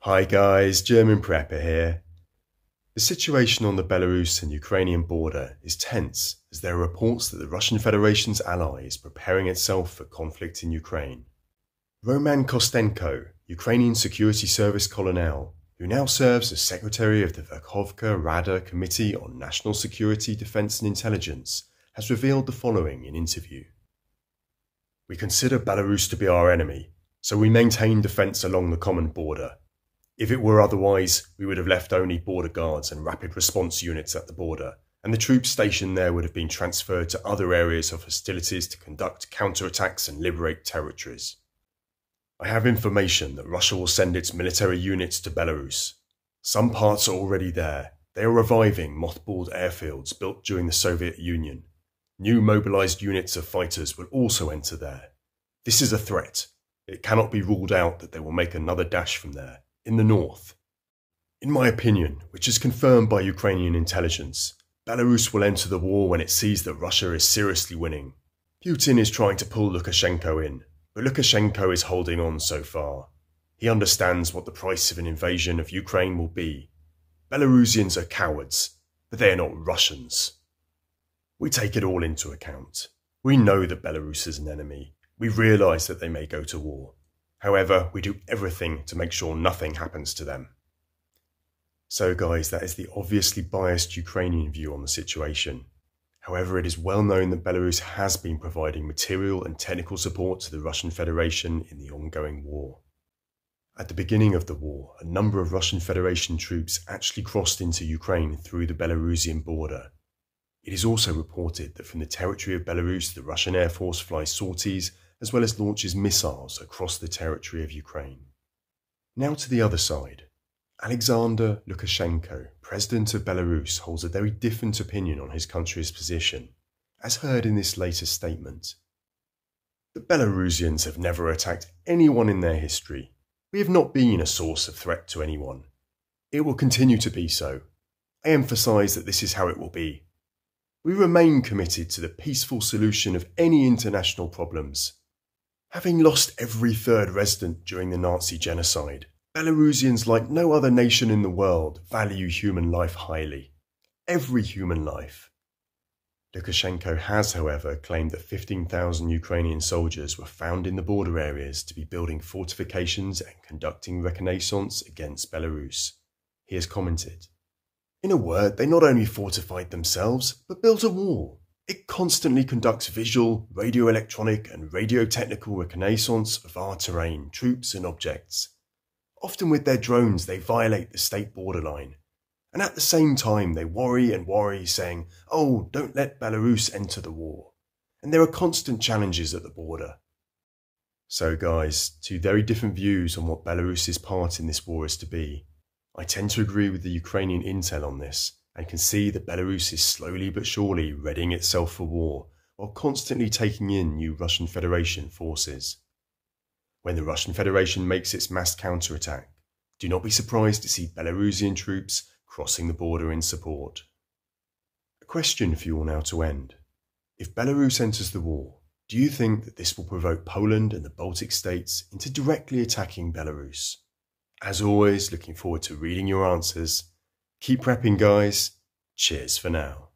Hi guys, German Prepper here. The situation on the Belarus and Ukrainian border is tense as there are reports that the Russian Federation's ally is preparing itself for conflict in Ukraine. Roman Kostenko, Ukrainian Security Service colonel, who now serves as Secretary of the Verkhovna Rada Committee on National Security, Defense and Intelligence, has revealed the following in interview. We consider Belarus to be our enemy, so we maintain defense along the common border. If it were otherwise, we would have left only border guards and rapid response units at the border, and the troops stationed there would have been transferred to other areas of hostilities to conduct counterattacks and liberate territories. I have information that Russia will send its military units to Belarus. Some parts are already there. They are reviving mothballed airfields built during the Soviet Union. New mobilized units of fighters will also enter there. This is a threat. It cannot be ruled out that they will make another dash from there. In the north. In my opinion, which is confirmed by Ukrainian intelligence, Belarus will enter the war when it sees that Russia is seriously winning. Putin is trying to pull Lukashenko in, but Lukashenko is holding on so far. He understands what the price of an invasion of Ukraine will be. Belarusians are cowards, but they are not Russians. We take it all into account. We know that Belarus is an enemy. We realise that they may go to war. However, we do everything to make sure nothing happens to them. So guys, that is the obviously biased Ukrainian view on the situation. However, it is well known that Belarus has been providing material and technical support to the Russian Federation in the ongoing war. At the beginning of the war, a number of Russian Federation troops actually crossed into Ukraine through the Belarusian border. It is also reported that from the territory of Belarus, the Russian Air Force flies sorties as well as launches missiles across the territory of Ukraine. Now to the other side. Alexander Lukashenko, President of Belarus, holds a very different opinion on his country's position, as heard in this latest statement. The Belarusians have never attacked anyone in their history. We have not been a source of threat to anyone. It will continue to be so. I emphasise that this is how it will be. We remain committed to the peaceful solution of any international problems. Having lost every third resident during the Nazi genocide, Belarusians, like no other nation in the world, value human life highly. Every human life. Lukashenko has, however, claimed that 15,000 Ukrainian soldiers were found in the border areas to be building fortifications and conducting reconnaissance against Belarus. He has commented, "In a word, they not only fortified themselves, but built a wall. It constantly conducts visual, radio-electronic and radio-technical reconnaissance of our terrain, troops and objects. Often with their drones they violate the state borderline. And at the same time they worry, saying, 'Oh, don't let Belarus enter the war.' And there are constant challenges at the border." So guys, two very different views on what Belarus's part in this war is to be. I tend to agree with the Ukrainian intel on this, and can see that Belarus is slowly but surely readying itself for war, while constantly taking in new Russian Federation forces. When the Russian Federation makes its mass counterattack, do not be surprised to see Belarusian troops crossing the border in support. A question for you all now to end. If Belarus enters the war, do you think that this will provoke Poland and the Baltic states into directly attacking Belarus? As always, looking forward to reading your answers. Keep prepping, guys. Cheers for now.